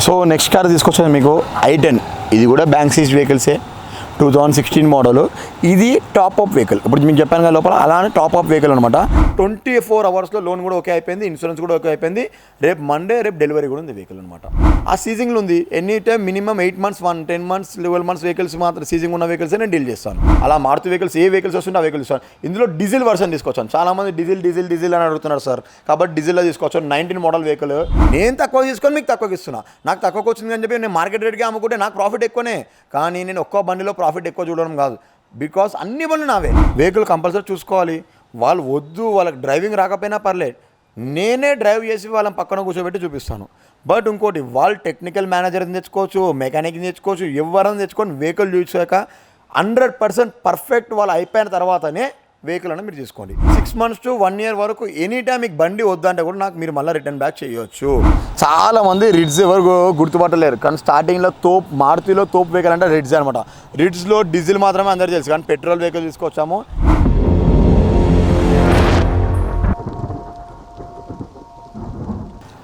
So next car తీసుకొచ్చాను మీకు i10. ఇది కూడా బ్యాంక్ సీజ్ వెహికల్సే, 2016 మోడల్. ఇది టాప్ అప్ వెహికల్. ఇప్పుడు మీకు చెప్పాను కదా లోపల, అలానే టాప్ అప్ వెహికల్ అనమాట. 24 అవర్స్లో లోన్ కూడా ఓకే అయిపోయింది, ఇన్సూరెన్స్ కూడా ఓకే అయిపోయింది. రేపు మండే డెలివరీ కూడా ఉంది వెహికల్ అనమాట. ఆ సీజింగ్లో ఉంది. Any time minimum 8 months 10 months 12 months vehicles మాత్రం సీజింగ్ ఉన్న వెహికల్స్ నేను డీల్ చేస్తాను. అలా మారుతి వెహికల్స్ ఏ వెహికల్స్ వస్తుంటే ఆ వెహికల్స్ ఇస్తాను. ఇందులో డీజిల్ వర్షన్ తీసుకొచ్చాను. చాలామంది డీజిల్ అని అడుగుతున్నారు సార్, కాబట్టి డీజిల్లో తీసుకొచ్చాను. 19 మోడల్ వెహికల్. నేను తక్కువ తీసుకొని మీకు తక్కువకి ఇస్తున్నా. నాకు తక్కువకి వచ్చింది అని చెప్పి నేను మార్కెట్ రేట్కి అమ్ముకుంటే నాకు ప్రాఫిట్ ఎక్కువనే, కానీ నేను ఒక్కో బండిలో ప్రాఫిట్ ఎక్కువ చూడడం కాదు. బికాస్ అన్ని బండ్లు నావే. వెహికల్ కంపల్సరీ చూసుకోవాలి. వాళ్ళు వద్దు, వాళ్ళకి డ్రైవింగ్ రాకపోయినా పర్లేదు, నేనే డ్రైవ్ చేసి వాళ్ళని పక్కన కూర్చోబెట్టి చూపిస్తాను. బట్ ఇంకోటి, వాళ్ళు టెక్నికల్ మేనేజర్ని తెచ్చుకోవచ్చు, మెకానిక్ని తెచ్చుకోవచ్చు, ఎవరైనా తెచ్చుకొని వెహికల్ చూసాక 100% పర్ఫెక్ట్ వాళ్ళు అయిపోయిన తర్వాతనే వెహికల్ అని మీరు తీసుకోండి. 6 months to 1 year వరకు ఎనీ టైం మీకు బండి వద్దంటే కూడా నాకు మీరు మళ్ళీ రిటర్న్ బ్యాక్ చేయొచ్చు. చాలామంది రిడ్జ్ ఎవరు గుర్తుపట్టలేరు, కానీ స్టార్టింగ్లో మారుతిలో తోపు వెహికల్ అంటే రిడ్జ్ అనమాట. రిడ్జ్లో డీజిల్ మాత్రమే అందరికీ తెలుసు, కానీ పెట్రోల్ వెహికల్ తీసుకొచ్చాము.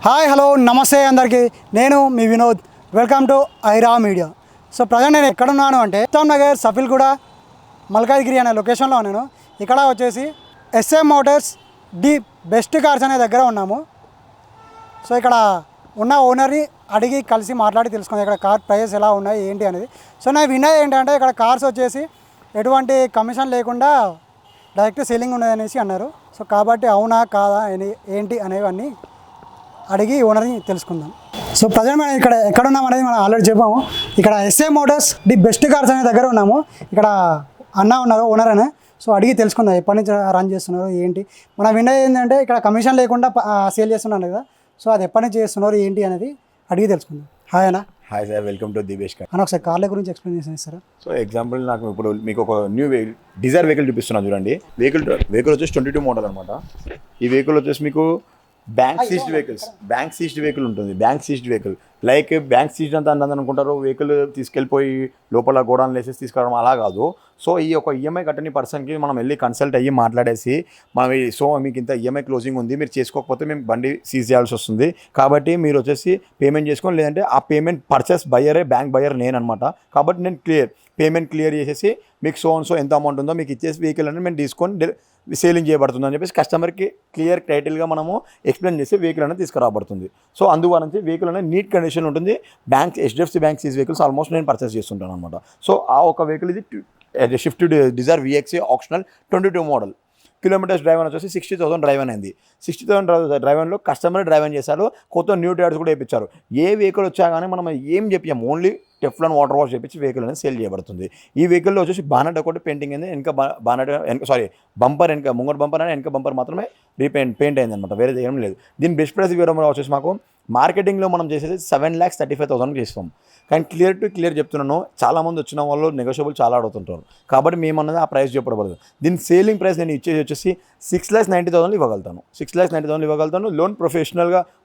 హాయ్, హలో, నమస్తే అందరికీ. నేను మీ Vinod. Welcome to Aira media. So present నేను ఎక్కడున్నాను అంటే ఉత్తమ్ నగర్, సఫిల్గూడ, మల్కాజ్గిరి అనే లొకేషన్లో ఉన్నాను. ఇక్కడ వచ్చేసి SM Motors the best cars అనే దగ్గర ఉన్నాము. సో ఇక్కడ ఉన్న ఓనర్ని అడిగి కలిసి మాట్లాడి తెలుసుకుందాం ఇక్కడ కార్ ప్రైస్ ఎలా ఉన్నాయి ఏంటి అనేది. సో నేను విన్నది ఏంటంటే ఇక్కడ కార్స్ వచ్చేసి ఎటువంటి కమిషన్ లేకుండా డైరెక్ట్ సేలింగ్ ఉన్నదనేసి అన్నారు. సో కాబట్టి అవునా కాదా ఏంటి అనేవన్నీ అడిగి ఓనర్ని తెలుసుకుందాం. సో ప్రజెంట్ మనం ఇక్కడ ఎక్కడ ఉన్నాం అనేది మనం ఆల్రెడీ చెప్పాము. ఇక్కడ SM Motors the best cars అనే దగ్గర ఉన్నాము. ఇక్కడ అన్న ఉన్నారు, ఓనర్ అనే. సో అడిగి తెలుసుకుందాం ఎప్పటి నుంచి రన్ చేస్తున్నారు ఏంటి. మన విన్నది ఏంటంటే ఇక్కడ కమిషన్ లేకుండా సేల్ చేస్తున్నాను కదా, సో అది ఎప్పటి నుంచి చేస్తున్నారు ఏంటి అనేది అడిగి తెలుసుకుందాం. హాయ్ అన్న. Hi sir, welcome to the best car. అన్న ఒకసారి కార్ల గురించి ఎక్స్ప్లెయిన్ చేస్తారా? సో ఎగ్జాంపుల్, నాకు ఇప్పుడు మీకు ఒక న్యూ డిజైర్ వెహికల్ చూపిస్తున్నాను చూడండి. వెహికల్ వచ్చేసి 22 మోడల్ అనమాట. ఈ వెహికల్ వచ్చేసి మీకు బ్యాంక్ సీజ్డ్ వెహికల్ ఉంటుంది. Bank seized vehicle like bank seized అంతా అన్నది అనుకుంటారు, వెహికల్ తీసుకెళ్ళిపోయి లోపల గోడౌన్ వేసేసి తీసుకురావడం అలా కాదు. సో ఈ ఒక ఈఎంఐ కట్టని పర్సన్కి మనం వెళ్ళి కన్సల్ట్ అయ్యి మాట్లాడేసి సో మీకు ఇంత ఈఎంఐ క్లోజింగ్ ఉంది, మీరు చేసుకోకపోతే మేము బండి సీజ్ చేయాల్సి వస్తుంది, కాబట్టి మీరు వచ్చేసి పేమెంట్ చేసుకోండి, లేదంటే ఆ పేమెంట్ పర్చేస్ బయ్యరే, బ్యాంక్ బయ్యర్ నేను అనమాట. కాబట్టి నేను పేమెంట్ క్లియర్ చేసేసి మీకు సో ఎంత అమౌంట్ ఉందో మీకు ఇచ్చేసి వెహికల్ అని మేము తీసుకొని సేలింగ్ చేయబడుతుంది అని చెప్పేసి కస్టమర్కి క్లియర్ టైటిల్గా మనము ఎక్స్ప్లెయిన్ చేసి వెహికల్ అనేది తీసుకురాబడుతుంది. సో అందువల్ల వెహికల్ అనేది నీట్ కండిషన్ ఉంటుంది. HDFC bank seize vehicles almost నేను పర్చేస్ చేస్తుంటాను అనమాట. సో ఆ ఒక వెహికల్ ఇది Swift Dzire VXA optional 22 model. Kilometres driven వచ్చేసి 60,000 డ్రైవన్ అయింది. 60,000 డ్రైవన్లో కస్టమర్ డ్రైవన్ చేశారు, కొత్త న్యూ టైర్స్ కూడా వేయించారు. ఏ వెహికల్ వచ్చా కానీ మనం ఏం చెప్పాము, ఓన్లీ టెఫ్లాన్ వాటర్ వాష్ చేయించి వెహికల్ అనేది సేల్ చేయబడుతుంది. ఈ వెహికల్లో వచ్చేసి బానెట్ ఒకటి పెయింటింగ్ అయింది, బంపర్ ముంగట బంపర్ అని వెనక బంపర్ మాత్రమే పెయింట్ అయింది అనమాట, వేరే ఏం లేదు. దీని బెస్ట్ ప్రైస్ వివరంలో వచ్చేసి మాకు మార్కెటింగ్లో మనం చేసేది 7,35,000 చేస్తాం. కానీ క్లియర్ చెప్తున్నాను, చాలామంది వచ్చిన వాళ్ళు నెగోషియబుల్ చాలా అడుగుతుంటారు, కాబట్టి మేము అన్నది ఆ ప్రైస్ చెప్పబడదు. దీని సేలింగ్ ప్రైస్ నేను ఇచ్చేది వచ్చేసి 6,90,000 ఇవ్వగలుగుతాను. 6,90,000 ఇవ్వగలుగుతాను. లోన్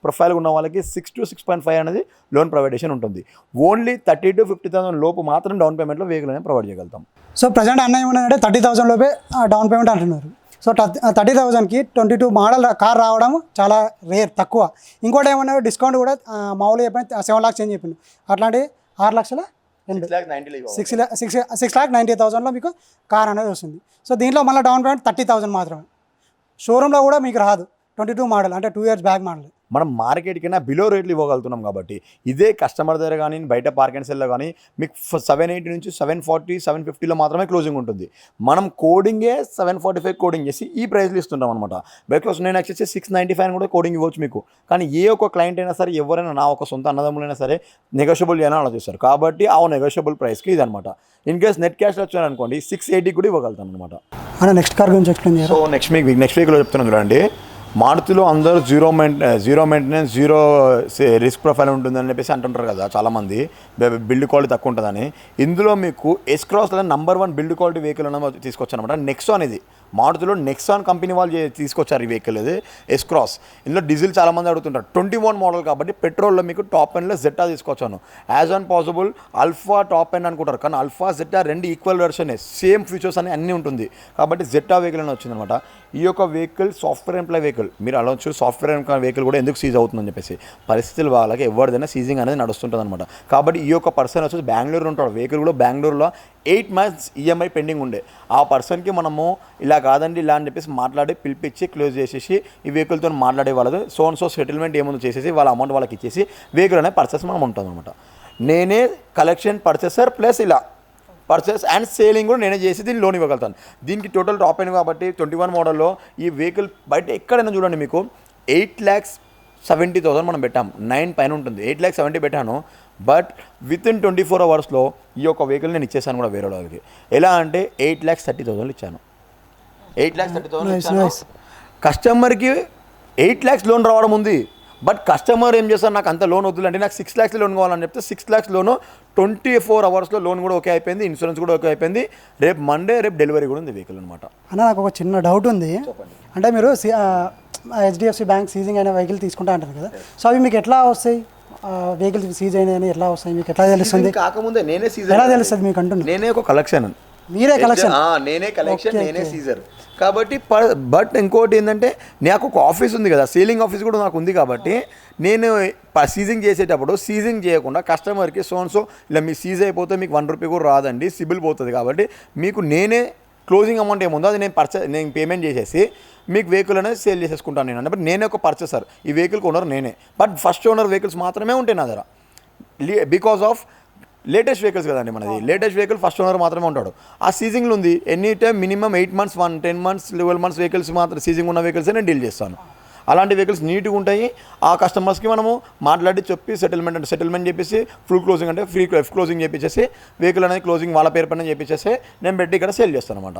ప్రొఫైల్ ఉన్న వాళ్ళకి 6 to 6.5 అనేది లోన్ ప్రొవైడేషన్ ఉంటుంది. ఓన్లీ 30,000 to 50,000 లోపు మాత్రం డౌన్ పేమెంట్లో వెహికల్ అనేది ప్రొవైడ్ చేయగలుగుతాం. సో ప్రజెంట్ అన్న ఏమన్నారంటే 30,000 లోపే డౌన్ పేమెంట్ అంటున్నారు. సో 30,000కి 22 మోడల్ కార్ రావడం చాలా రేర్, తక్కువ. ఇంకోటి ఏమన్నా డిస్కౌంట్ కూడా మామూలుగా చెప్పిన 7 lakhs అని చెప్పిండు, అట్లాంటి 6,90,000లో మీకు కార్ అనేది వస్తుంది. సో దీంట్లో మళ్ళీ డౌన్ పేమెంట్ 30,000 మాత్రమే. షోరూంలో కూడా మీకు రాదు. 22 మోడల్ అంటే 2 years బ్యాక్ మోడల్. మనం మార్కెట్ కన్నా బిలో రేట్లు ఇవ్వగలుగుతున్నాం కాబట్టి ఇదే కస్టమర్ దగ్గర కానీ బయట పార్క్ అండ్ సెల్లో కానీ మీకు 780 నుంచి 740, 750లో మాత్రమే క్లోజింగ్ ఉంటుంది. మనం కోడింగే 745 కోడింగ్ చేసి ఈ ప్రైస్లు ఇస్తుంటాం అనమాట. బికాస్ నేను వచ్చేసి 695 కూడా కోడింగ్ ఇవ్వచ్చు మీకు, కానీ ఏ ఒక్క క్లయింట్ అయినా సరే, ఎవరైనా నా ఒక సొంత అన్నదమ్ములైనా సరే నెగోషియబుల్ చేయాలని ఆలోచిస్తారు, కాబట్టి ఆ నెగోషియబుల్ ప్రైస్కి ఇది అనమాట. ఇన్ కేస్ నెట్ క్యాష్లో వచ్చారనుకోండి 680 కూడా ఇవ్వగలుగుతాను అనమాట. నెక్స్ట్ కార్ గురించి ఎక్స్ప్లెయిన్ చేయాలి. సో నెక్స్ట్ వీక్లో చెప్తున్నాను చూడండి. మారుతిలో అందరూ zero maintenance, zero risk profile ఉంటుందని చెప్పేసి అంటుంటారు కదా చాలామంది, బిల్డ్ క్వాలిటీ తక్కువ ఉంటుందని. ఇందులో మీకు S-Crossలో నంబర్ 1 బిల్డ్ క్వాలిటీ వెహికల్ తీసుకొచ్చానమాట. నెక్సాన్ ఇది మారుతిలో నెక్సాన్ కంపెనీ వాళ్ళు తీసుకొచ్చారు ఈ వెహికల్. ఇది ఎస్ క్రాస్. ఇందులో డీజిల్ చాలామంది అడుగుతుంటారు. 21 మోడల్ కాబట్టి పెట్రోల్లో మీకు టాప్ ఎండ్లో జెట్టా తీసుకొచ్చాను. As on possible alpha top end అనుకుంటారు, కానీ అల్ఫా జెట్టా రెండు ఈక్వల్ వెర్షనే, సేమ్ ఫీచర్స్ అని అన్నీ ఉంటుంది కాబట్టి జెట్టా వెహికల్ అని వచ్చిందనమాట. ఈ యొక్క వెహికల్ సాఫ్ట్వేర్ ఎంప్లాయ్ వెహికల్. మీరు అలా వచ్చి సాఫ్ట్వేర్ ఎంప్లాయ్ వెహికల్ కూడా ఎందుకు సీజ్ అవుతుందని చెప్పేసి పరిస్థితులు వాళ్ళకి ఎవరిదైనా సీజింగ్ అనేది నడుస్తుంటుంది అనమాట. కాబట్టి ఈ యొక్క పర్సన్ వచ్చేసి బెంగళూరు ఉంటాడు. వెహికల్ కూడా బెంగళూరులో 8 months ఈఎంఐ పెండింగ్ ఉండే. ఆ పర్సన్కి మనము ఇలా కాదండి ఇలా అని చెప్పేసి మాట్లాడి పిలిపించి క్లోజ్ చేసేసి ఈ వెహికల్తో మాట్లాడే వాళ్ళది సో సెటిల్మెంట్ ఏముందో చేసేసి వాళ్ళ అమౌంట్ వాళ్ళకి ఇచ్చేసి వెహికల్ అనే పర్చేస్ మనం ఉంటుంది అనమాట. నేనే కలెక్షన్ పర్చేసర్ ప్లస్ ఇలా పర్చేస్ అండ్ సేలింగ్ కూడా నేనే చేసి దీన్ని లోన్ ఇవ్వగలుగుతాను. దీనికి టోటల్ టాప్ అయిన కాబట్టి 21 మోడల్లో ఈ వెహికల్ బయట ఎక్కడైనా చూడండి మీకు 8,70,000 మనం పెట్టాం. 9 పైన ఉంటుంది. 8,70,000 పెట్టాను. బట్ వితిన్ 24 hours ఈ యొక్క వెహికల్ నేను ఇచ్చేసాను కూడా వేరే వాళ్ళకి. ఎలా అంటే 8,30,000 ఇచ్చాను. 8,30,000 ఇచ్చాను. కస్టమర్కి 8 lakhs లోన్ రావడం ఉంది. బట్ కస్టమర్ ఏం చేస్తారు, నాకు అంత లోన్ వద్దులంటే నాకు 6 lakhs లోన్ కావాలని చెప్తే 6 lakhs లోను 24 hours లోన్ కూడా ఓకే అయిపోయింది, ఇన్సూరెన్స్ కూడా ఓకే అయిపోయింది. రేపు మండే డెలివరీ కూడా ఉంది వెహికల్ అనమాట. అన్న నాకు ఒక చిన్న డౌట్ ఉంది. అంటే మీరు HDFC బ్యాంక్ సీజింగ్ అయిన వెహికల్ తీసుకుంటా అంటారు కదా, సో అవి మీకు ఎట్లా వస్తాయి? వెహికల్ సీజ్ అయినాయని ఎట్లా వస్తాయి మీకు ఎట్లా తెలుస్తుంది? కాకముందే నేనే సీజర్ ఎలా తెలుస్తుంది మీకు అంటున్నా? నేనే ఒక కలెక్షన్, మీరే కలెక్షన్, నేనే కలెక్షన్, నేనే సీజర్ కాబట్టి. బట్ ఇంకోటి ఏంటంటే నాకు ఒక ఆఫీస్ ఉంది కదా, సేలింగ్ ఆఫీస్ కూడా నాకు ఉంది కాబట్టి నేను సీజింగ్ చేసేటప్పుడు సీజింగ్ చేయకుండా కస్టమర్కి సో ఇలా మీ సీజ్ అయిపోతే మీకు 1 రూపీ కూడా రాదండి, సిబిల్ పోతుంది. కాబట్టి మీకు నేనే క్లోజింగ్ అమౌంట్ ఏముందో అది నేను పేమెంట్ చేసేసి మీకు వెహికల్ అనేది సేల్ చేసేసుకుంటాను నేను. అంటే నేనే ఒక పర్చేసర్, ఈ వెహికల్కి ఓనర్ నేనే. బట్ ఫస్ట్ ఓనర్ వెహికల్స్ మాత్రమే ఉంటాయి నా దగ్గర. బికాస్ ఆఫ్ లేటెస్ట్ వెహికల్స్ కదండి మనది. లేటెస్ట్ వెహికల్ ఫస్ట్ ఓనర్ మాత్రమే ఉంటాడు. ఆ సీజింగ్లో ఉంది any time minimum 8 months 10 months 12 months vehicles మాత్రం సీజింగ్ ఉన్న వెహికల్సే నేను డీల్ చేస్తాను. అలాంటి వెహికల్స్ నీట్గా ఉంటాయి. ఆ కస్టమర్స్కి మనము మాట్లాడి చెప్పి సెటిల్మెంట్ చెప్పేసి ఫుల్ క్లోజింగ్ అంటే ఫ్రీ క్లోజింగ్ చేపించేసి వెహికల్ అనేది క్లోజింగ్ వాళ్ళ పేరు పైన చేపించేసి నేను పెట్టి ఇక్కడ సేల్ చేస్తాను అనమాట.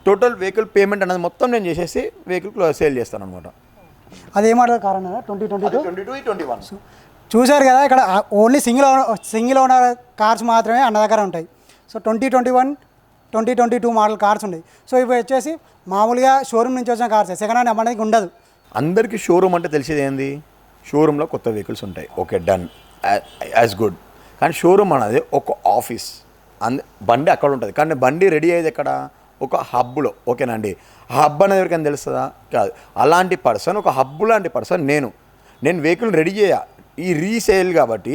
టోటల్ వెహికల్ పేమెంట్ అనేది మొత్తం నేను చేసేసి వెహికల్ సేల్ చేస్తాను అనమాట. అది ఏ మోడల్ కార్ అన్నదా? 2022, 2021 చూశారు కదా. ఇక్కడ ఓన్లీ సింగిల్ ఓనర్ కార్స్ మాత్రమే అన్న దగ్గర ఉంటాయి. సో 2021, 2022 మోడల్ కార్స్ ఉన్నాయి. సో ఇవి వచ్చేసి మామూలుగా షోరూమ్ నుంచి వచ్చిన కార్స్, సెకండ్ హ్యాండ్ అమ్మడానికి ఉండదు. అందరికీ షోరూమ్ అంటే తెలిసేది ఏంది, షోరూంలో కొత్త వెహికల్స్ ఉంటాయి, ఓకే డన్, యాజ్ గుడ్. కానీ షోరూమ్ అనేది ఒక ఆఫీస్, బండి అక్కడ ఉంటుంది. కానీ బండి రెడీ అయ్యేది ఎక్కడ, ఒక హబ్లో, ఓకేనండి. ఆ హబ్ అనేది ఎవరికైనా తెలుస్తుందా? కాదు. అలాంటి పర్సన్, ఒక హబ్ లాంటి పర్సన్ నేను వెహికల్ రెడీ ఈ రీసేల్ కాబట్టి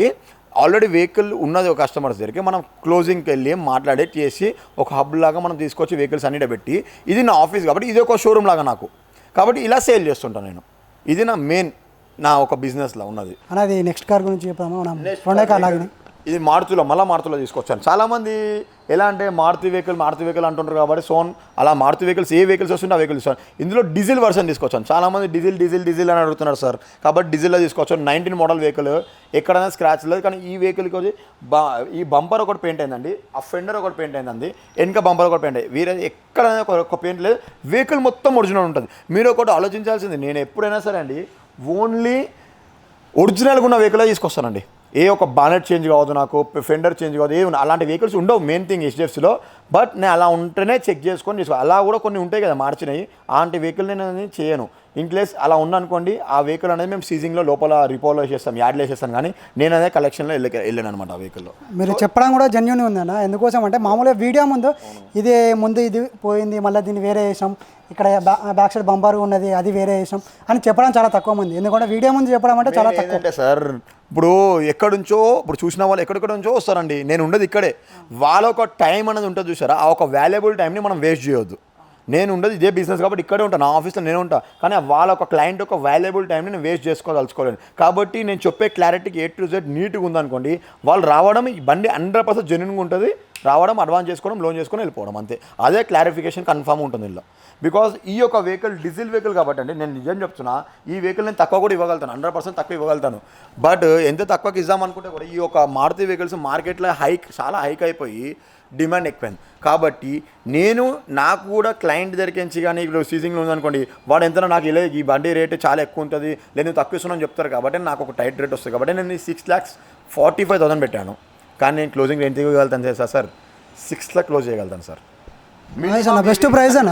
ఆల్రెడీ వెహికల్ ఉన్నది ఒక కస్టమర్స్ దగ్గరికి మనం క్లోజింగ్కి వెళ్ళి మాట్లాడే చేసి ఒక హబ్ లాగా మనం తీసుకొచ్చి వెహికల్స్ అన్నిటి పెట్టి, ఇది నా ఆఫీస్ కాబట్టి ఇది ఒక షోరూమ్ లాగా నాకు, కాబట్టి ఇలా సేల్ చేస్తుంటాను నేను. ఇది నా ఒక బిజినెస్లో ఉన్నది. అనేది నెక్స్ట్ కార్ గురించి చెప్పాము. రెండే కార్ లాగానే ఇది మారుతిలో తీసుకొచ్చాను. చాలామంది ఎలా అంటే మారుతి వెహికల్ అంటుంటారు కాబట్టి అలా మారుతి వెహికల్స్ ఏ వెహికల్స్ వస్తుంటే ఆ వెహికల్స్ ఇస్తాను. ఇందులో డీజిల్ వర్షన్ తీసుకొచ్చాను. చాలామంది డీజిల్ అని అడుగుతున్నారు సార్, కాబట్టి డీజిల్లో తీసుకొచ్చాను. 19 మోడల్ వెహికల్, ఎక్కడైనా స్క్రాచ్ లేదు. కానీ ఈ వెహికల్కి వచ్చి ఈ బంపర్ ఒకటి పెయింట్ అయిందండి, ఆ ఫెండర్ ఒకటి పెయింట్ అయిందండి, వెనక బంపర్ ఒకటి పెయింట్ అయ్యి, వేరే ఎక్కడైనా ఒక పెయింట్ లేదు. వెహికల్ మొత్తం ఒరిజినల్ ఉంటుంది. మీరు ఒకటి ఆలోచించాల్సింది, నేను ఎప్పుడైనా సరే అండి ఓన్లీ ఒరిజినల్గా ఉన్న వెహికల్ తీసుకొస్తానండి. ఏ ఒక బానెట్ చేంజ్ కావద్దు, నాకు ఫెండర్ చేంజ్ కావద్దు, అలాంటి వెహికల్స్ ఉండవు మెయిన్ థింగ్ HDFCలో. బట్ నేను అలా ఉంటేనే చెక్ చేసుకొని అలా కూడా కొన్ని ఉంటాయి కదా మార్చినాయి, అలాంటి వెహికల్ నేను చేయను. ఇన్కేస్ అలా ఉందనుకోండి, ఆ వెహికల్ అనేది మేము సీజింగ్లో లోపల రిపోలో వేసేస్తాం, యాడ్లో వేసేస్తాం. కానీ నేను అదే కలెక్షన్లో వెళ్ళాను అనమాట ఆ వెహికల్లో. మీరు చెప్పడం కూడా జెన్యూన్ ఉందన్న. ఎందుకోసం అంటే మామూలుగా వీడియో ముందు ఇది పోయింది, మళ్ళీ దీన్ని వేరే వేసాం, ఇక్కడ బ్యాక్ సైడ్ బంపర్ ఉన్నది అది వేరే వేసాం అని చెప్పడం చాలా తక్కువ మంది. ఎందుకంటే వీడియో ముందు చెప్పడం అంటే చాలా తక్కువ. అంటే సార్ ఇప్పుడు చూసిన వాళ్ళు ఎక్కడెక్కడ నుంచో వస్తారండి, నేను ఉండదు ఇక్కడే. వాళ్ళ ఒక టైం అనేది ఉంటుంది చూసారా, ఆ ఒక వాల్యుబుల్ టైంని మనం వేస్ట్ చేయొద్దు. నేను ఉండదు ఇదే బిజినెస్ కాబట్టి ఇక్కడే ఉంటాను, నా ఆఫీస్లో నేను ఉంటాను. కానీ వాళ్ళ ఒక క్లయింట్ ఒక వాల్యుబుల్ టైంని నేను వేస్ట్ చేసుకోదలుచుకోలేను. కాబట్టి నేను చెప్పే క్లారిటీకి A to Z నీట్గా ఉందనుకోండి, వాళ్ళు రావడం ఈ బండి 100% జెన్యూన్గా ఉంటుంది, రావడం అడ్వాన్స్ చేసుకోవడం, లోన్ చేసుకొని వెళ్ళిపోవడం, అంతే. అదే క్లారిఫికేషన్ కన్ఫర్మ్ ఉంటుంది ఇలా. బికాజ్ ఈ యొక్క వెహికల్ డీజిల్ వెహికల్ కాబట్టి అండి, నేను నిజం చెప్తున్నా, ఈ వెహికల్ నేను తక్కువ కూడా ఇవ్వగలుగుతాను, 100% తక్కువ ఇవ్వగలుగుతాను. బట్ ఎంత తక్కువకి ఇద్దామనుకుంటే కూడా ఈ యొక్క మారుతి వెహికల్స్ మార్కెట్లో చాలా హైక్ అయిపోయి డిమాండ్ ఎక్కువైంది. కాబట్టి నాకు కూడా క్లయింట్ దగ్గరికి కానీ ఇప్పుడు సీజింగ్లో ఉందనుకోండి, వాడు ఎంత నాకు ఇలా ఈ బండి రేటు చాలా ఎక్కువ ఉంటుంది, లేదు తక్కువ ఇస్తున్నాను చెప్తారు కాబట్టి నాకు ఒక టైట్ రేట్ వస్తుంది. కాబట్టి నేను 6,45,000 పెట్టాను. కానీ నేను క్లోజింగ్ ఎంత ఇవ్వగలుగుతాను సార్? 6 lakh క్లోజ్ చేయగలుగుతాను సార్. బెస్ట్ ప్రైస్ అన్న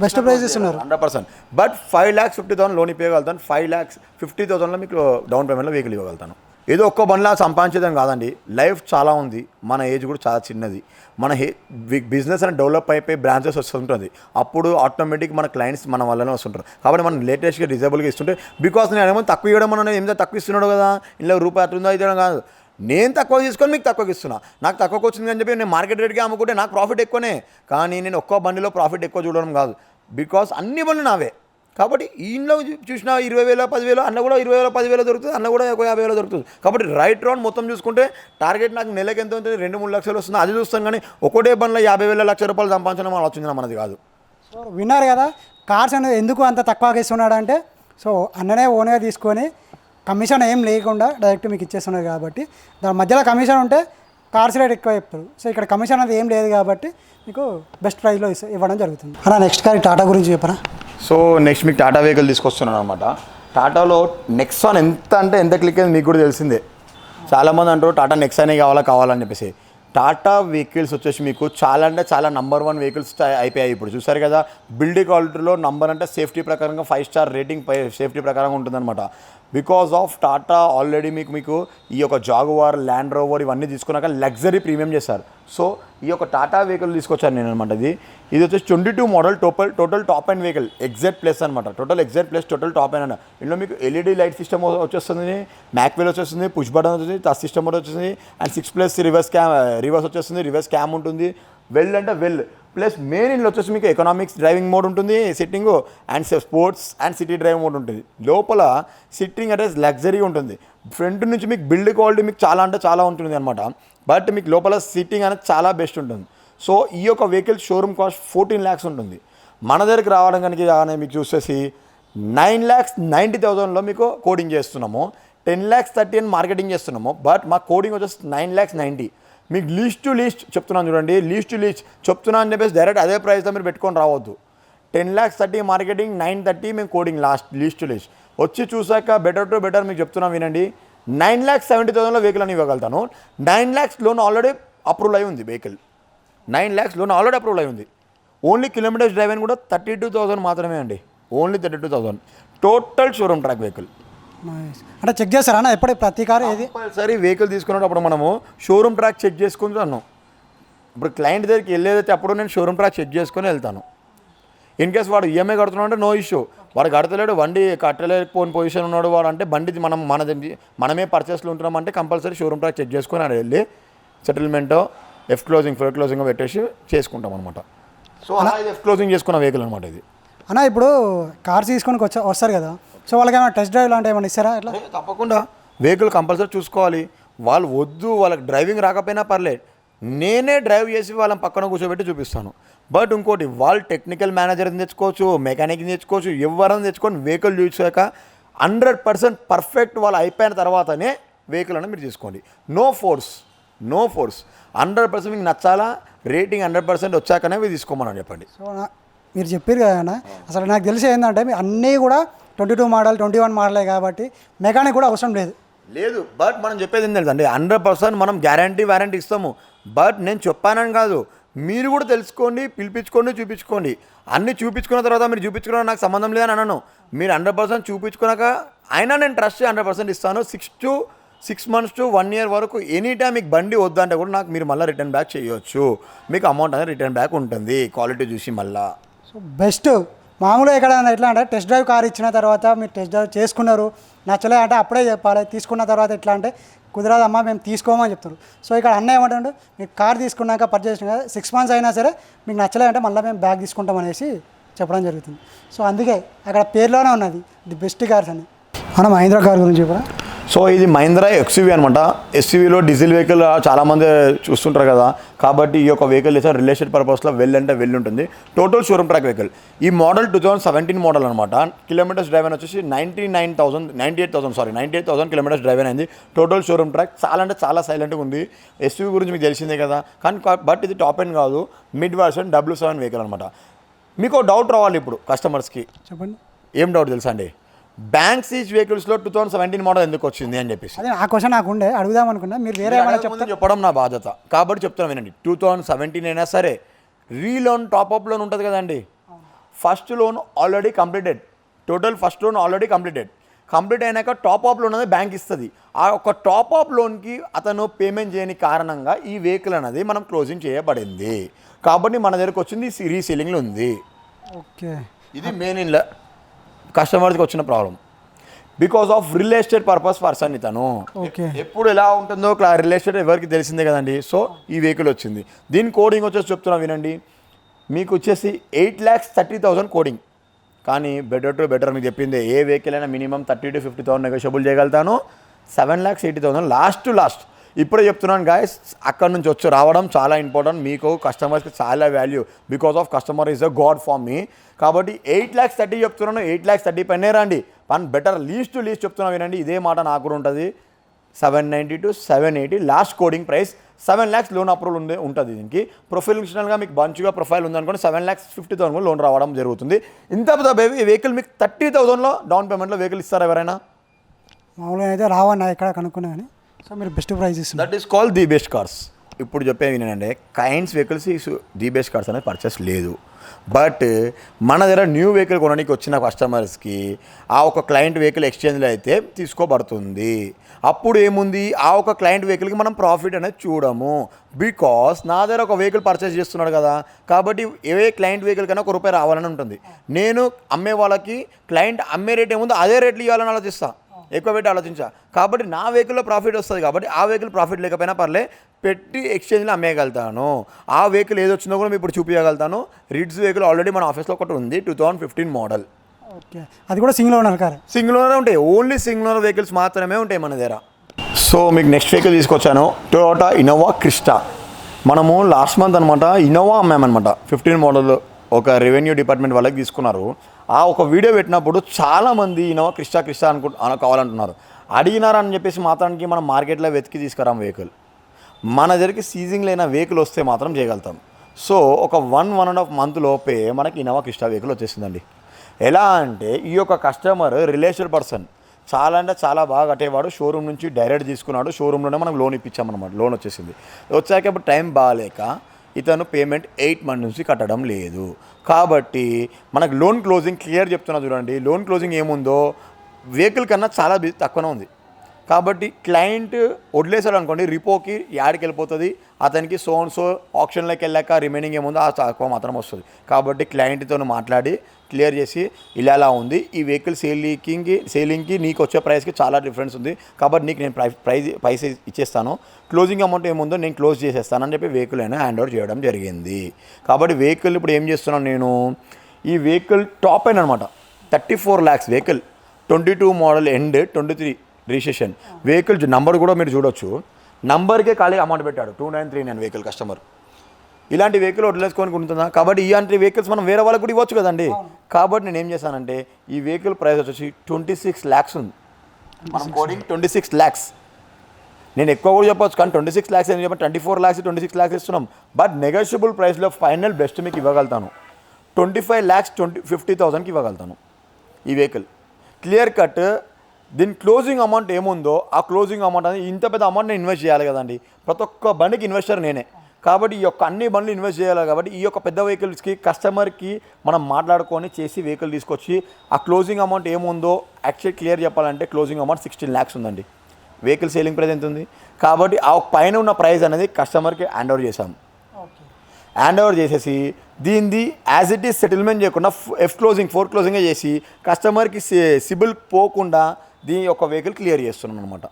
బెస్ట్ ప్రైస్ ఇస్తున్నారు 100%. But 5,50,000 loan ఇవ్వగలుగుతాను. 5,50,000లో మీకు డౌన్ పేమెంట్లో వెహికల్ ఇవ్వగలుగుతాను. ఏదో ఒక్క బండ్లా సంపాదించడం కాదండి, లైఫ్ చాలా ఉంది, మన ఏజ్ కూడా చాలా చిన్నది, మన బిజినెస్ అని డెవలప్ అయిపోయి బ్రాంచెస్ వస్తుంటుంది, అప్పుడు ఆటోమేటిక్ మన క్లయింట్స్ మన వల్లనే వస్తుంటారు. కాబట్టి మనం లేటెస్ట్గా రీజనబుల్గా ఇస్తుంటే, బికాస్ నేను ఏమో తక్కువ ఇవ్వడం మనం ఏం తక్కువ ఇస్తున్నాడు కదా, ఇలా రూపాయి అట్లుందో అయితే కాదు, నేను తక్కువ తీసుకొని మీకు తక్కువకి ఇస్తున్నా. నాకు తక్కువకి వచ్చింది అని చెప్పి నేను మార్కెట్ రేట్కి అమ్ముకుంటే నాకు ప్రాఫిట్ ఎక్కువనే, కానీ నేను ఒక్క బండిలో ప్రాఫిట్ ఎక్కువ చూడడం కాదు, బికాస్ అన్ని బండ్లు నావే. కాబట్టి ఇంట్లో చూసినా 20,000 10,000 అన్న కూడా 20,000 10,000 దొరుకుతుంది, అన్న కూడా 50,000 దొరుకుతుంది. కాబట్టి రైట్ రౌండ్ మొత్తం చూసుకుంటే టార్గెట్ నాకు నెలకి ఎంత ఉంటుంది, 2-3 లక్షలు వస్తుంది, అది చూస్తాం. కానీ ఒకటే బండ్లో 50,000 లక్ష రూపాయలు సంపాదించడం ఆలోచన మనది కాదు. సో విన్నారు కదా, కార్స్ అనేది ఎందుకు అంత తక్కువగా ఇస్తున్నాడు అంటే, సో అన్ననే ఓన్గా తీసుకొని కమిషన్ ఏం లేకుండా డైరెక్ట్ మీకు ఇచ్చేస్తున్నారు కాబట్టి, దాని మధ్యలో కమిషన్ ఉంటే కార్స్ రేట్ ఎక్కువ చెప్తారు. సో ఇక్కడ కమిషన్ అనేది ఏం లేదు కాబట్టి మీకు బెస్ట్ ప్రైస్లో ఇవ్వడం జరుగుతుంది. అలా నెక్స్ట్ కార్ టాటా గురించి చెప్పరా. సో నెక్స్ట్ మీకు టాటా వెహికల్ తీసుకొస్తున్నాను అనమాట. టాటాలో నెక్సాన్ ఎంత అంటే ఎంత క్లిక్ అయింది మీకు కూడా తెలిసిందే. చాలామంది అంటారు టాటా నెక్సానే కావాలని చెప్పేసి. టాటా వెహికల్స్ వచ్చేసి మీకు చాలా అంటే చాలా నంబర్ 1 వెహికల్స్ అయిపోయాయి. ఇప్పుడు చూసారు కదా, బిల్డ్ క్వాలిటీలో నంబర్ అంటే సేఫ్టీ ప్రకారంగా 5 స్టార్ రేటింగ్ సేఫ్టీ ప్రకారంగా ఉంటుందన్నమాట. బికాస్ ఆఫ్ టాటా ఆల్రెడీ మీకు ఈ యొక్క జాగువార్, ల్యాండ్ రోవర్ ఇవన్నీ తీసుకున్నాక లగ్జరీ ప్రీమియం చేశారు. సో ఈ యొక్క టాటా వెహికల్ తీసుకొచ్చాను నేను అనమాట. ఇది వచ్చేసి 22 model total top end vehicle exact plus అనమాట. Total exact plus total top end అన్న. ఇందులో మీకు ఎల్ఈడి లైట్ సిస్టమ్ వచ్చేస్తుంది, మ్యాక్వెల్ వచ్చేస్తుంది, పుష్ బటన్ వచ్చేసి, టచ్ సిస్టమ్ కూడా వచ్చేసింది, అండ్ 6+ రివర్స్ వచ్చేస్తుంది, రివర్స్ క్యామ్ ఉంటుంది, వెల్ ప్లస్ మెయిన్ ఇందులో వచ్చేసి మీకు ఎకనామిక్స్ డ్రైవింగ్ మోడ్ ఉంటుంది setting, and sports and city driving mode ఉంటుంది. లోపల సిట్టింగ్ అంటే లగ్జరీ ఉంటుంది. ఫ్రంట్ నుంచి మీకు బిల్డ్ క్వాలిటీ మీకు చాలా అంటే చాలా ఉంటుంది అనమాట. బట్ మీకు లోపల సిట్టింగ్ అనేది చాలా బెస్ట్ ఉంటుంది. సో ఈ యొక్క వెహికల్ షోరూమ్ కాస్ట్ 14 lakhs ఉంటుంది. మన దగ్గరికి రావడం కనుక మీకు చూసేసి 9,90,000లో మీకు కోడింగ్ చేస్తున్నాము, 10,30,000 అని మార్కెటింగ్ చేస్తున్నాము. బట్ మా కోడింగ్ వచ్చేసి 9,90,000. మీకు లీస్ట్ టు లీస్ట్ చెప్తున్నాను చూడండి, లీస్ట్ టు లీస్ట్ చెప్తున్నాను అని చెప్పేసి డైరెక్ట్ అదే ప్రైస్తో మీరు పెట్టుకొని రావద్దు. 10,30,000 మార్కెటింగ్, 930 మేము కోడింగ్ లీస్ట్ టు లీస్ట్. వచ్చి చూసాక బెటర్ టు బెటర్ మీకు చెప్తున్నాం వినండి, 9,70,000లో వెహికల్ అని ఇవ్వగలుగుతాను. 9 lakhs లోన్ ఆల్రెడీ అప్రూవల్ అయి ఉంది vehicle. 9 lakhs loan already approval అయి ఉంది. ఓన్లీ కిలోమీటర్స్ డ్రైవ్ అని కూడా 32,000 మాత్రమే అండి, only 32,000. Total showroom track vehicle. అంటే చెక్ చేస్తారా ఎప్పుడు ప్రతి కారు ఏది సరే వెహికల్ తీసుకున్నప్పుడు మనము షోరూమ్ ట్రాక్ చెక్ చేసుకుంటాను. ఇప్పుడు క్లయింట్ దగ్గరికి వెళ్ళేదైతే అప్పుడు నేను షోరూమ్ ట్రాక్ చెక్ చేసుకొని వెళ్తాను. ఇన్ కేస్ వాడు ఈఎంఐ కడుతున్నాడు అంటే నో ఇష్యూ, వాడు కడతలేడు, బండి కట్టలేకపోయిన పొజిషన్ ఉన్నాడు వాడు అంటే బండి మనమే పర్చేస్లో ఉంటున్నాం అంటే కంపల్సరీ షోరూమ్ ట్రాక్ చెక్ చేసుకొని అది వెళ్ళి సెటిల్మెంటో ఎఫ్ క్లోజింగ్ పెట్టేసి చేసుకుంటాం అనమాట. సో అలా ఇది ఎఫ్ క్లోజింగ్ చేసుకున్న వెహికల్ అనమాట ఇది. అన్న ఇప్పుడు కార్స్ తీసుకొని వస్తారు కదా, సో వాళ్ళకి ఏమైనా టెస్ట్ డ్రైవ్ లాంటి ఏమైనా ఇస్తారా? ఎట్లా? తప్పకుండా వెహికల్ కంపల్సరీ చూసుకోవాలి. వాళ్ళు వద్దు, వాళ్ళకి డ్రైవింగ్ రాకపోయినా పర్లేదు, నేనే డ్రైవ్ చేసి వాళ్ళని పక్కన కూర్చోబెట్టి చూపిస్తాను. బట్ ఇంకోటి, వాళ్ళు టెక్నికల్ మేనేజర్ని తెచ్చుకోవచ్చు, మెకానిక్ని తెచ్చుకోవచ్చు, ఎవరైనా తెచ్చుకొని వెహికల్ చూసాక 100% పర్ఫెక్ట్ వాళ్ళు అయిపోయిన తర్వాతనే వెహికల్ అనేది మీరు తీసుకోండి. నో ఫోర్స్ 100% మీకు నచ్చాలా, రేటింగ్ 100% వచ్చాకనే మీరు తీసుకోమని చెప్పండి. సో మీరు చెప్పారు కదా అన్న, అసలు నాకు తెలిసి ఏంటంటే అన్నీ కూడా 22 మోడల్ 21 మోడలే కాబట్టి మెకానిక్ కూడా అవసరం లేదు. బట్ మనం చెప్పేది ఏంటంటే 100% మనం వారంటీ ఇస్తాము. బట్ నేను చెప్పానని కాదు, మీరు కూడా తెలుసుకోండి, పిలిపించుకోండి, చూపించుకోండి. అన్నీ చూపించుకున్న తర్వాత మీరు చూపించుకున్న నాకు సంబంధం లేదని అన్నాను. మీరు 100% చూపించుకున్నాక అయినా నేను ట్రస్ట్ 100% ఇస్తాను. 6 months to 1 year వరకు ఎనీ టైం మీకు బండి వద్దంటే కూడా నాకు మీరు మళ్ళీ రిటర్న్ బ్యాక్ చేయొచ్చు. మీకు అమౌంట్ అనేది రిటర్న్ బ్యాక్ ఉంటుంది క్వాలిటీ చూసి మళ్ళీ. సో బెస్ట్ మామూలుగా ఎక్కడ ఎట్లా అంటే టెస్ట్ డ్రైవ్ కార్ ఇచ్చిన తర్వాత మీరు టెస్ట్ డ్రైవ్ చేసుకున్నారు, నచ్చలే అంటే అప్పుడే చెప్పాలి. తీసుకున్న తర్వాత ఎట్లా అంటే కుదరదమ్మా మేము తీసుకోమని చెప్తారు. సో ఇక్కడ అన్న ఏమంటాడు, మీకు కార్ తీసుకున్నాక పర్చేస్ 6 months అయినా సరే మీకు నచ్చలే అంటే మళ్ళీ మేము బ్యాగ్ తీసుకుంటాం అనేసి చెప్పడం జరుగుతుంది. సో అందుకే అక్కడ పేరులోనే ఉన్నది ది బెస్ట్ కార్స్ అని. మనం మహీంద్రా కార్ గురించి చెప్పరా. సో ఇది మహీంద్రా ఎక్స్యూవీ అనమాట. ఎస్యూవీలో డీజిల్ వెహికల్ చాలామంది చూస్తుంటారు కదా, కాబట్టి ఈ యొక్క వెహికల్ చేసే రిలేటెడ్ పర్పస్లో వెల్ ఉంటుంది. Total showroom track vehicle. ఈ మోడల్ 2017 మోడల్ అనమాట. కిలోమీటర్స్ డ్రైవ్ అని వచ్చేసి 98,000 కిలోమీటర్స్ డ్రైవ్ అయింది. Total showroom track. చాలా అంటే చాలా సైలెంట్గా ఉంది. ఎస్యూవీ గురించి మీకు తెలిసిందే కదా, కానీ బట్ ఇది టాప్ ఎండ్ కాదు, మిడ్ వర్షన్ W7 వెహికల్ అనమాట. మీకు డౌట్ రావాలి ఇప్పుడు కస్టమర్స్కి. చెప్పండి, ఏం డౌట్ తెలుసా అండి? బ్యాంక్ సీజ్ వెహికల్స్లో 2017 మోడల్ ఎందుకు వచ్చింది అని చెప్పేసి అదే ఆ క్వశ్చన్ నాకు ఉండే అడుగుదాం అనుకున్నా. మీరు వేరే ఏమైనా చెప్పడం నా బాధ్యత కాబట్టి చెప్తాను వినండి. 2017 అయినా సరే, రీలోన్ టాప్అప్ లోన్ ఉంటుంది కదండి, first loan already completed, total first loan already complete అయినాక టాప్అప్ లోన్ అనేది బ్యాంక్ ఇస్తుంది. ఆ ఒక టాప్అప్ లోన్కి అతను పేమెంట్ చేయని కారణంగా ఈ వెహికల్ అనేది మనం క్లోజింగ్ చేయబడింది. కాబట్టి మన దగ్గరకు వచ్చింది రీసేలింగ్లో ఉంది. ఓకే, ఇది మెయిన్ ఇన్లో కస్టమర్స్కి వచ్చిన problem because of real estate purpose person ఇతను. ఓకే, ఎప్పుడు ఎలా ఉంటుందో రియల్ ఎస్టేట్ ఎవరికి తెలిసిందే కదండి. సో ఈ వెహికల్ వచ్చింది. దీని కోడింగ్ వచ్చేసి చెప్తున్నా వినండి, మీకు వచ్చేసి 8,30,000 కోడింగ్. కానీ బెటర్ టు బెటర్ మీకు చెప్పింది, ఏ వెహికల్ అయినా మినిమం 30,000 to 50,000 నెగోషియబుల్ చేయగలుగుతాను. 7,80,000 లాస్ట్. ఇప్పుడే చెప్తున్నాను గాయస్, అక్కడ నుంచి వచ్చి రావడం చాలా ఇంపార్టెంట్. మీకు కస్టమర్స్కి చాలా value because of customer is a God for me. కాబట్టి 8,30,000 చెప్తున్నాను, 8,30,000 పైనే రండి. బెటర్ లీస్ట్ చెప్తున్నా వినండి, ఇదే మాట నాకు కూడా ఉంటుంది. 790 to 780 last coding price. 7 lakhs loan approval ఉంటుంది. దీనికి ప్రొఫెషనల్గా మీకు మంచిగా ప్రొఫైల్ ఉందనుకోండి 7,50,000 లోన్ రావడం జరుగుతుంది. ఇంత పెద్ద వెహికల్ మీకు 30,000లో డౌన్ పేమెంట్లో వెహికల్ ఇస్తారా ఎవరైనా? మామూలుగా అయితే రావన్నా ఎక్కడ కనుక్కున్నా కానీ. సో మీరు బెస్ట్ ప్రైస్ ఇస్తున్నారు. That is called the best cars. ఇప్పుడు చెప్పేది ఏంటంటే kinds vehicles the best cars అనేది పర్చేస్ లేదు. బట్ మన దగ్గర న్యూ వెహికల్ కొనడానికి వచ్చిన కస్టమర్స్కి ఆ ఒక క్లయింట్ వెహికల్ ఎక్స్చేంజ్లో అయితే తీసుకోబడుతుంది. అప్పుడు ఏముంది, ఆ ఒక క్లయింట్ వెహికల్కి మనం ప్రాఫిట్ అనేది చూడము. బికాస్ నా దగ్గర ఒక వెహికల్ పర్చేస్ చేస్తున్నాడు కదా, కాబట్టి ఏ క్లయింట్ వెహికల్ కన్నా ₹1 రావాలని ఉంటుంది. నేను అమ్మే వాళ్ళకి క్లయింట్ అమ్మే రేట్ ఏముందో అదే రేట్లు ఇవ్వాలని ఆలోచిస్తాను, ఎక్కువ పెట్టి ఆలోచించా. కాబట్టి నా వెహికల్లో ప్రాఫిట్ వస్తుంది. కాబట్టి ఆ వెహికల్ ప్రాఫిట్ లేకపోయినా పర్లే, పెట్టి ఎక్స్చేంజ్లో అమ్మేయగలుగుతాను. ఆ వెహికల్ ఏది వచ్చిందో కూడా ఇప్పుడు చూపించగలుగుతాను. రిడ్స్ వెహికల్ ఆల్రెడీ మన ఆఫీస్లో ఒకటి ఉంది, 2015 మోడల్. ఓకే, అది కూడా single owner car. Single owner ఉంటాయి, ఓన్లీ సింగిల్ ఓనర్ వెహికల్స్ మాత్రమే ఉంటాయి మన దగ్గర. సో మీకు నెక్స్ట్ వెహికల్ తీసుకొచ్చాను, టొయోటా ఇన్నోవా క్రిస్టా. మనము లాస్ట్ మంత్ అనమాట ఇన్నోవా అమ్మామన్నమాట. 15 మోడల్ ఒక రెవెన్యూ డిపార్ట్మెంట్ వాళ్ళకి తీసుకున్నారు. ఆ ఒక వీడియో పెట్టినప్పుడు చాలామంది ఇన్నోవా క్రిస్టా కావాలంటున్నారు. అడిగినారని చెప్పేసి మాత్రానికి మనం మార్కెట్లో వెతికి తీసుకురాం వెహికల్. మన దగ్గరికి సీజింగ్ లేని వెహికల్ వస్తే మాత్రం చేయగలుగుతాం. సో ఒక 1.5 month లోపే మనకి ఇన్నోవా క్రిస్టా వెహికల్ వచ్చేసిందండి. ఎలా అంటే ఈ యొక్క కస్టమర్ రిలేటెడ్ పర్సన్, చాలా అంటే చాలా బాగా కట్టేవాడు. షోరూమ్ నుంచి డైరెక్ట్ తీసుకున్నాడు, షోరూంలోనే మనం లోన్ ఇప్పించామన్నమాట. లోన్ వచ్చేసింది. వచ్చాక ఇప్పుడు టైం బాగాలేక ఇతను పేమెంట్ 8 months నుంచి కట్టడం లేదు. కాబట్టి మనకు లోన్ క్లోజింగ్ క్లియర్ చెప్తున్నా చూడండి. లోన్ క్లోజింగ్ ఏముందో వెహికల్ కన్నా చాలా తక్కువనే ఉంది. కాబట్టి క్లయింట్ వదిలేసాడు అనుకోండి, రిపోకి యాడ్కి వెళ్ళిపోతుంది. అతనికి సో ఆప్షన్లోకి వెళ్ళాక రిమైనింగ్ ఏముందో ఆ తక్కువ మాత్రం వస్తుంది. కాబట్టి క్లయింట్తో మాట్లాడి క్లియర్ చేసి ఇలా ఉంది, ఈ వెహికల్ సేలింగ్కి నీకు వచ్చే ప్రైస్కి చాలా డిఫరెన్స్ ఉంది. కాబట్టి నీకు నేను ప్రైస్ ఇచ్చేస్తాను, క్లోజింగ్ అమౌంట్ ఏముందో నేను క్లోజ్ చేసేస్తానని చెప్పి వెహికల్ అయినా హ్యాండ్ ఓవర్ చేయడం జరిగింది. కాబట్టి వెహికల్ ఇప్పుడు ఏం చేస్తున్నాను నేను, ఈ వెహికల్ టాప్ అయిన అనమాట 34 lakhs vehicle, 22 model end 23 registration vehicle. Number కూడా మీరు చూడొచ్చు, నంబర్కే ఖాళీ అమౌంట్ పెట్టాడు 2939 వెహికల్ కస్టమర్. ఇలాంటి వెహికల్ వదిలేసుకొని ఉంటుందా? కాబట్టి ఇలాంటి వెహికల్స్ మనం వేరే వాళ్ళకి కూడా ఇవ్వచ్చు కదండి. కాబట్టి నేను ఏం చేశానంటే ఈ వెహికల్ ప్రైస్ వచ్చేసి 26 lakhs ఉంది. మనం కోడింగ్ 26 lakhs. నేను ఎక్కువ కూడా చెప్పొచ్చు, కానీ 26 lakhs అని చెప్పి 24 lakhs 26 lakhs ఇస్తున్నాం. బట్ నెగోషియబుల్ ప్రైస్లో ఫైనల్ బెస్ట్ మీకు ఇవ్వగలుగుతాను. 25,50,000కి ఇవ్వగలుగుతాను ఈ వెహికల్. క్లియర్ కట్ దీని క్లోజింగ్ అమౌంట్ ఏముందో ఆ క్లోజింగ్ అమౌంట్ అనేది ఇంత పెద్ద అమౌంట్ నేను ఇన్వెస్ట్ చేయాలి కదండి. ప్రతి ఒక్క బండికి ఇన్వెస్టర్ నేనే. కాబట్టి ఈ యొక్క అన్ని బండ్లు ఇన్వెస్ట్ చేయాలి. కాబట్టి ఈ యొక్క పెద్ద వెహికల్స్కి కస్టమర్కి మనం మాట్లాడుకొని చేసి వెహికల్ తీసుకొచ్చి ఆ క్లోజింగ్ అమౌంట్ ఏముందో యాక్చువల్ క్లియర్ చెప్పాలంటే క్లోజింగ్ అమౌంట్ 16 lakhs ఉందండి. వెహికల్ సేలింగ్ ప్రైస్ ఎంత ఉంది? కాబట్టి ఆ పైన ఉన్న ప్రైస్ అనేది కస్టమర్కి హ్యాండ్ ఓవర్ చేసాం. హ్యాండ్ ఓవర్ చేసేసి దీనిది యాజ్ ఇట్ ఈస్ సెటిల్మెంట్ చేయకుండా ఫోర్ క్లోజింగే చేసి కస్టమర్కి సిబిల్ పోకుండా దీని యొక్క వెహికల్ క్లియర్ చేస్తున్నాను అనమాట.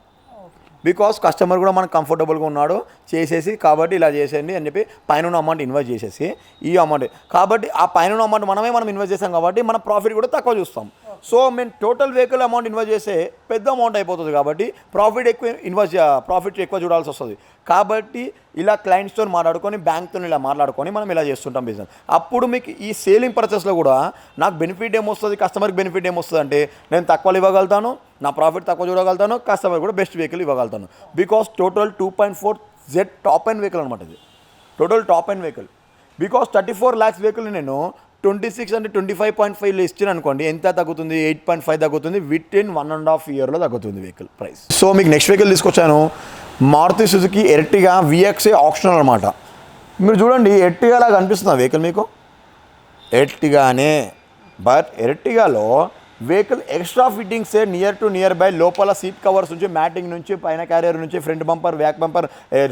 బికాస్ కస్టమర్ కూడా మనకు కంఫర్టబుల్గా ఉన్నాడు చేసేసి, కాబట్టి ఇలా చేసేయండి అని చెప్పి పైన ఉన్న అమౌంట్ ఇన్వెస్ట్ చేసేసి ఈ అమౌంట్, కాబట్టి ఆ పైన ఉన్న అమౌంట్ మనం ఇన్వెస్ట్ చేసాం కాబట్టి మన ప్రాఫిట్ కూడా తక్కువ చూస్తాం. సో మేము టోటల్ వెహికల్ అమౌంట్ ఇన్వెస్ట్ చేస్తే పెద్ద అమౌంట్ అయిపోతుంది. కాబట్టి ప్రాఫిట్ ఎక్కువ చూడాల్సి వస్తుంది. కాబట్టి ఇలా క్లయింట్స్తో మాట్లాడుకొని బ్యాంక్తో ఇలా మాట్లాడుకొని మనం ఇలా చేస్తుంటాం బిజినెస్. అప్పుడు మీకు ఈ సేలింగ్ పర్చేస్లో కూడా నాకు బెనిఫిట్ ఏమొస్తుంది, కస్టమర్కి బెనిఫిట్ ఏమొస్తుంది అంటే నేను తక్కువ ఇవ్వగలుగుతాను, నా ప్రాఫిట్ తక్కువ చూడగలుగుతాను, కస్టమర్ కూడా బెస్ట్ వెహికల్ ఇవ్వగలుగుతాను. Because total 2.4Z top end vehicle అనమాట. ఇది total top end vehicle. Because 34 lakhs vehicle నేను 26 అంటే 25.5 ఇచ్చాను అనుకోండి, ఎంత తగ్గుతుంది? 8.5 తగ్గుతుంది. విత్ ఇన్ 1.5 yearలో తగ్గుతుంది వెహికల్ ప్రైస్. సో మీకు నెక్స్ట్ వెహికల్ తీసుకొచ్చాను, Maruti Suzuki Ertiga VXA optional అనమాట. మీరు చూడండి ఎర్టిగా లాగా అనిపిస్తుంది వెహికల్ మీకు, ఎర్టిగానే. బట్ ఎర్టిగాలో వెహికల్ ఎక్స్ట్రా ఫిట్టింగ్సే నియర్ బై లోపల సీట్ కవర్స్ నుంచి, మ్యాటింగ్ నుంచి, పైన క్యారియర్ నుంచి, front bumper, back bumper,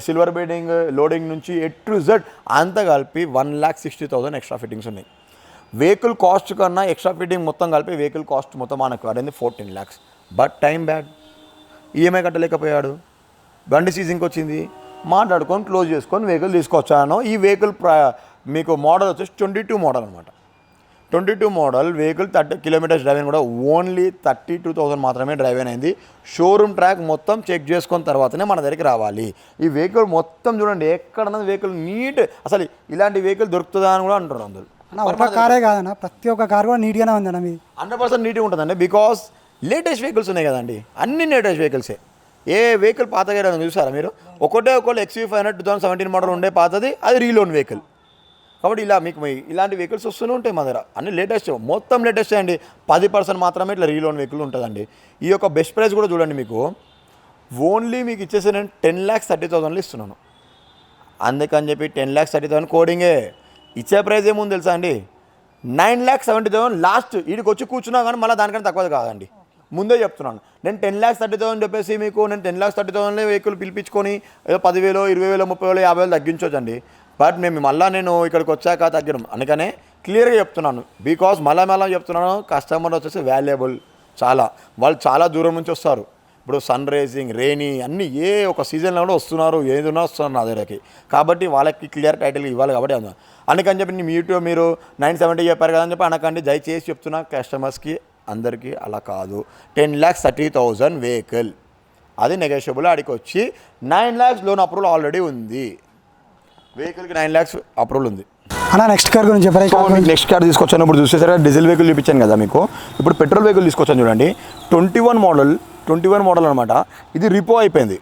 silver beading, loading నుంచి టు జెడ్ అంతా కలిపి 1,60,000 ఎక్స్ట్రా ఫిట్టింగ్స్ ఉన్నాయి. వెహికల్ కాస్ట్ కన్నా ఎక్స్ట్రా ఫిట్టింగ్ మొత్తం కలిపి వెహికల్ కాస్ట్ మొత్తం మనకు పడింది 14 lakhs. But time bad, EMI కట్టలేకపోయాడు, బండి సీజింగ్కి వచ్చింది, మాట్లాడుకొని క్లోజ్ చేసుకొని వెహికల్ తీసుకొచ్చాను. ఈ వెహికల్ మీకు మోడల్ వచ్చేసి 22 మోడల్ అనమాట. 22 మోడల్ వెహికల్ 30 కిలోమీటర్స్ డ్రైవ్ అయిన కూడా ఓన్లీ 32,000 మాత్రమే డ్రైవ్ అయింది. షోరూమ్ ట్రాక్ మొత్తం చెక్ చేసుకున్న తర్వాతనే మన దగ్గరికి రావాలి. ఈ వెహికల్ మొత్తం చూడండి ఎక్కడన్నా వెహికల్ నీట్, అసలు ఇలాంటి వెహికల్ దొరుకుతుందా అని కూడా అంటారు అందరు. ఒక కారే కాదన్న, ప్రతి ఒక్క కార్ కూడా నీట్గానే ఉందన్న. మీ 100% నీట్గా ఉంటుందండి, బికాస్ లేటెస్ట్ వెహికల్స్ ఉన్నాయి కదండి, అన్ని లేటెస్ట్ వెహికల్సే. ఏ వెహికల్ పాతగా చూసారా మీరు? ఒకళ్ళు XV500 2017 మోడల్ ఉండే పాతది, అది రీలోన్ వెహికల్. కాబట్టి ఇలా మీకు ఇలాంటి వెహికల్స్ వస్తూనే ఉంటాయి మా దగ్గర, అన్ని లేటెస్ట్, మొత్తం లేటెస్ట్ అండి. 10% మాత్రమే ఇట్లా రీలోన్ వెహికల్ ఉంటుందండి. ఈ యొక్క బెస్ట్ ప్రైస్ కూడా చూడండి, మీకు ఓన్లీ మీకు ఇచ్చేసి నేను 10,30,000 ఇస్తున్నాను. అందుకని చెప్పి 10,30,000 కోడింగే. ఇచ్చే ప్రైస్ ఏముంది తెలుసా అండి? 9,70,000 లాస్ట్. వీడికి వచ్చి కూర్చున్నా కానీ మళ్ళీ దానికంటే తక్కువ కాదండి, ముందే చెప్తున్నాను. నేను 10,30,000 చెప్పేసి మీకు నేను 10,30,000 వెహికల్ పిలిపించుకొని ఏదో 10,000, 20,000, 30,000, 50,000 తగ్గించొచ్చండి. బట్ నేను ఇక్కడికి వచ్చాక తగ్గడం, అందుకనే క్లియర్గా చెప్తున్నాను. బికాస్ మళ్ళా చెప్తున్నాను, కస్టమర్ వచ్చేసి వాల్యుబుల్ చాలా, వాళ్ళు చాలా దూరం నుంచి వస్తారు. ఇప్పుడు సన్ రైజింగ్, రెయినీ అన్నీ ఏ ఒక సీజన్లో కూడా వస్తున్నారు, ఏదైనా వస్తున్నారు నా దగ్గరకి. కాబట్టి వాళ్ళకి క్లియర్ టైటిల్ ఇవ్వాలి. కాబట్టి అందుకని చెప్పి మీరు 970 చెప్పారు కదని చెప్పి అనకండి, దయచేసి చెప్తున్నా కస్టమర్స్కి అందరికీ అలా కాదు. 10,30,000 వెహికల్, అది నెగోషియబుల్. ఆడికి వచ్చి 9 lakhs లోన్ అప్రూవల్ ఆల్రెడీ ఉంది. వెహికల్కి 9 lakhs అప్రూవల్ ఉంది. అన్న నెక్స్ట్ కార్ గురించి చెప్పారు. నెక్స్ట్ కార్ తీసుకొచ్చాను. ఇప్పుడు చూసేసరికి డీజిల్ వెహికల్ చూపించాను కదా మీకు. ఇప్పుడు పెట్రోల్ వెహికల్ తీసుకొచ్చాను చూడండి. 21 మోడల్ అనమాట. ఇది రిపో అయిపోయింది.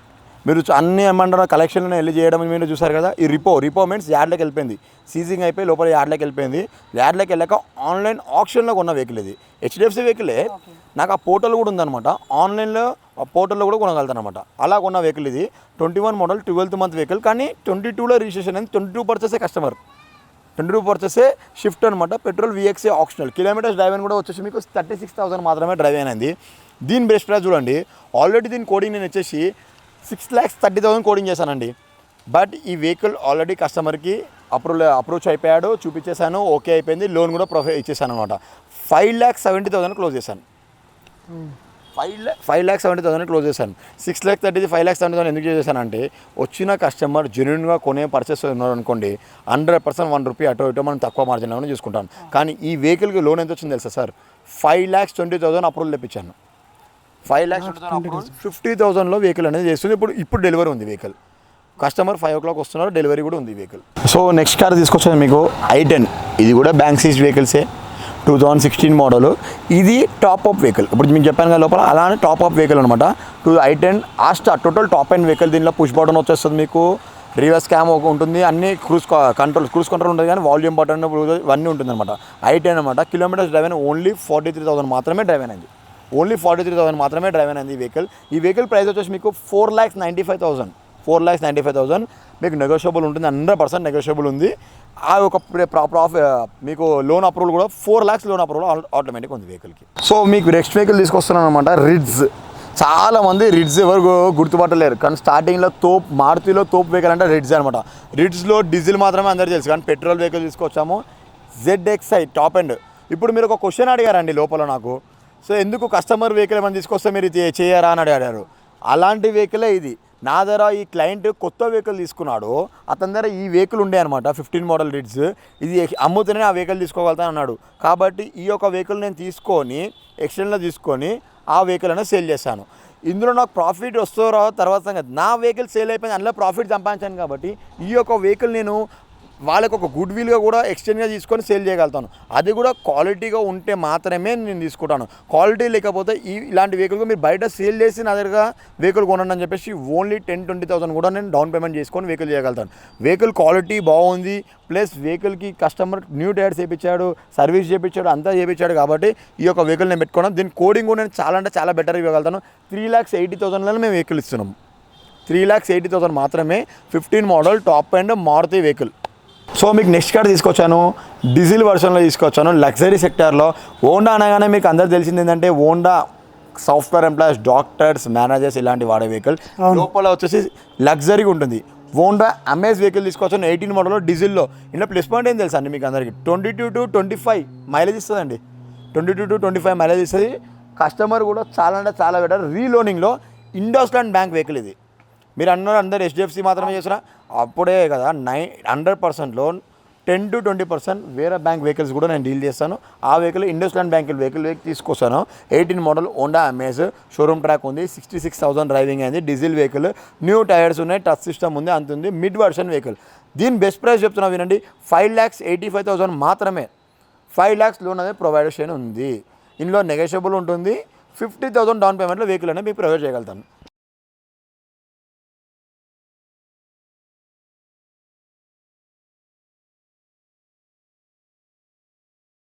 మీరు అన్ని ఏమంటారు కలెక్షన్లో వెళ్ళి చేయడం మీరు చూసారు కదా. ఈ రిపో మీన్స్ యార్డ్లోకి వెళ్ళిపోయింది, సీజింగ్ అయిపోయి లోపల యార్డ్లోకి వెళ్ళిపోయింది. యార్డ్లోకి వెళ్ళాక ఆన్లైన్ ఆప్షన్లో కొన్న వెహికల్ ఇది. HDFC వెహికలే, నాకు ఆ పోర్టల్ కూడా ఉందన్నమాట. ఆన్లైన్లో ఆ పోర్టల్లో కూడా కొనగలుగుతాను అనమాట. అలా కొన్న వెహికల్ ఇది. 21 మోడల్ 12th month వెహికల్. కానీ 22లో రిజిస్ట్రేషన్ అయింది. 22 పర్చేసే కస్టమర్, 22 పర్చేసే షిఫ్ట్ అనమాట. Petrol VXA optional. Kilometres drive అని కూడా వచ్చేసి మీకు 36,000 మాత్రమే డ్రైవ్ అయినది. దీని బెస్ట్ ప్రైస్ చూడండి. ఆల్రెడీ దీని కోడింగ్ నేను వచ్చేసి 6,30,000 కోడింగ్ చేశానండి. బట్ ఈ వెహికల్ ఆల్రెడీ కస్టమర్కి అప్రోచ్ అయిపోయాడు, చూపించేశాను, ఓకే అయిపోయింది, లోన్ కూడా ఇచ్చేసాను అనమాట. 5,70,000 క్లోజ్ చేశాను. 5,70,000 క్లోజ్ చేశాను. 6,30,000 5,70,000 ఎందుకు చేశానంటే, వచ్చిన కస్టమర్ జెన్యున్గా కొనే పర్చేస్ ఉన్నారు అనుకోండి, 100% ₹1 అటో ఇటో మనం తక్కువ మార్జిన్లో చూసుకుంటాం. కానీ ఈ వెహికల్కి లోన్ ఎంత వచ్చింది తెలుసా సార్? 5,20,000 అప్రూవల్ తెప్పించాను. 5,20,000 అప్రూవల్ 50,000లో వెహికల్ అనేది చేస్తుంది. ఇప్పుడు డెలివరీ ఉంది వెహికల్. కస్టమర్ 5 o'clock వస్తున్నారు, డెలివరీ కూడా ఉంది వెహికల్. సో నెక్స్ట్ కార్ తీసుకొచ్చాను మీకు i10. ఇది కూడా బ్యాంక్ సీజ్ వెహికల్సే, 2016 మోడల్. ఇది టాప్ అప్ వెహికల్. ఇప్పుడు మీకు చెప్పాను కదా లోపల, అలానే టాప్ అప్ వెహికల్ అనమాట. i10 Asta total top end vehicle. దీనిలో పుష్ బటన్ వచ్చేస్తుంది మీకు, రివర్స్ క్యామ్ ఉంటుంది, అన్ని క్రూజ్ కంట్రోల్ ఉంటుంది, కానీ వాల్యూమ్ బటన్ ఇవన్నీ ఉంటుంది అనమాట. i10 అనమాట. కిలోమీటర్స్ డ్రైవ్ అయిన ఓన్లీ 43,000 మాత్రమే డ్రైవ్ అయినది. ఓన్లీ 43,000 మాత్రమే డ్రైవ్ అయినది ఈ వెహికల్. ఈ వెహికల్ ప్రైస్ వచ్చేసి మీకు 4,95,000. 4,95,000 మీకు నెగోషియబుల్ ఉంటుంది, 100% నెగోషియబుల్ ఉంది. ఆ ఒక మీకు లోన్ అప్రూవల్ కూడా 4 lakhs లోన్ అప్రూవల్ ఆటోమేటిక్ ఉంది వెహికల్కి. సో మీకు నెక్స్ట్ వెహికల్ తీసుకొస్తున్నాను అనమాట, రిడ్జ్. చాలామంది రిడ్జ్ ఎవరు గుర్తుపట్టలేరు, కానీ స్టార్టింగ్లో మారుతిలో తోపు వెహికల్ అంటే రిడ్జ్ అనమాట. రిడ్జ్లో డీజిల్ మాత్రమే అందరికీ తెలుసు, కానీ పెట్రోల్ వెహికల్ తీసుకొచ్చాము, ZXi టాప్ ఎండ్. ఇప్పుడు మీరు ఒక క్వశ్చన్ అడిగారండి లోపల నాకు, సో ఎందుకు కస్టమర్ వెహికల్ ఏమైనా తీసుకొస్తే మీరు చేయరా అని అడిగారు. అలాంటి వెహికలే ఇది. నా దగ్గర ఈ క్లయింట్ కొత్త వెహికల్ తీసుకున్నాడు, అతని దగ్గర ఈ వెహికల్ ఉండే అనమాట, 15 మోడల్ రిడ్జ్. ఇది అమ్ముతూనే ఆ వెహికల్ తీసుకోగలుగుతాను అన్నాడు. కాబట్టి ఈ యొక్క వెహికల్ నేను తీసుకొని ఎక్స్చేంజ్లో తీసుకొని ఆ వెహికల్ అనేది సేల్ చేశాను. ఇందులో నాకు ప్రాఫిట్ వస్తారో తర్వాత సంగతి. నా వెహికల్ సేల్ అయిపోయింది, అందులో ప్రాఫిట్ సంపాదించాను. కాబట్టి ఈ యొక్క వెహికల్ నేను వాళ్ళకి ఒక గుడ్ విల్గా కూడా ఎక్స్చేంజ్గా తీసుకొని సేల్ చేయగలుగుతాను. అది కూడా క్వాలిటీగా ఉంటే మాత్రమే నేను తీసుకుంటాను. క్వాలిటీ లేకపోతే ఇలాంటి వెహికల్ మీరు బయట సేల్ చేసి నా దగ్గర వెహికల్ కొనండి అని చెప్పేసి ఓన్లీ 10,20,000 కూడా నేను డౌన్ పేమెంట్ చేసుకొని వెహికల్ చేయగలుగుతాను. వెహికల్ క్వాలిటీ బాగుంది, ప్లస్ వెహికల్కి కస్టమర్ న్యూ టైర్స్ చేయించాడు, సర్వీస్ చేయించాడు, అంతా చేయించాడు. కాబట్టి ఈ యొక్క వెహికల్ నేను పెట్టుకున్నాను. దీని కోడింగ్ కూడా నేను చాలా అంటే చాలా బెటర్ ఇవ్వగలుగుతాను. 3,80,000లో మేము వెహికల్ ఇస్తున్నాము. 3,80,000 మాత్రమే. 15 model top and Maruti vehicle. So మీకు నెక్స్ట్ కార్ తీసుకొచ్చాను, డీజిల్ వర్షన్లో తీసుకొచ్చాను, లగ్జరీ సెక్టార్లో. హోండా అనగానే మీకు అందరు తెలిసింది ఏంటంటే Honda software employees, doctors, managers ఇలాంటి వాడే వెహికల్. లోపల వచ్చేసి లగ్జరీగా ఉంటుంది. హోండా అమేజ్ వెహికల్ తీసుకొచ్చాను 18 మోడల్లో డీజిల్లో. ఇంట్లో ప్లస్ పాయింట్ ఏం తెలుసా అండి మీకు అందరికీ, 22 to 25 మైలేజ్ ఇస్తుందండి. 22 to 25 మైలేజ్ ఇస్తుంది. కస్టమర్ కూడా చాలా అంటే చాలా బెటర్. రీలోనింగ్లో ఇండస్లాండ్ బ్యాంక్ వెహికల్ ఇది. మీరు అందరు HDFC మాత్రమే చేసినా అప్పుడే కదా 100% లోన్, 10 to 20% వేరే బ్యాంక్ వెహికల్స్ కూడా నేను డీల్ చేస్తాను. ఆ వెహికల్ ఇండస్లాండ్ బ్యాంక్ వెహికల్ తీసుకొస్తాను. 18 model Honda amaze, showroom track ఉంది, 66,000 డ్రైవింగ్ అయింది, డీజిల్ వెహికల్, న్యూ టైర్స్ ఉన్నాయి, టచ్ సిస్టమ్ ఉంది, అంత ఉంది. Mid version vehicle. దీని బెస్ట్ ప్రైస్ చెప్తున్నా వినండి, 5,85,000 మాత్రమే. 5 lakhs లోన్ అనేది ప్రొవైడేషన్ ఉంది. ఇందులో నెగోషియబుల్ ఉంటుంది. 50,000 డౌన్ పేమెంట్లో వెహికల్ అనేది మీకు ప్రొవైడ్ చేయగలుగుతాను.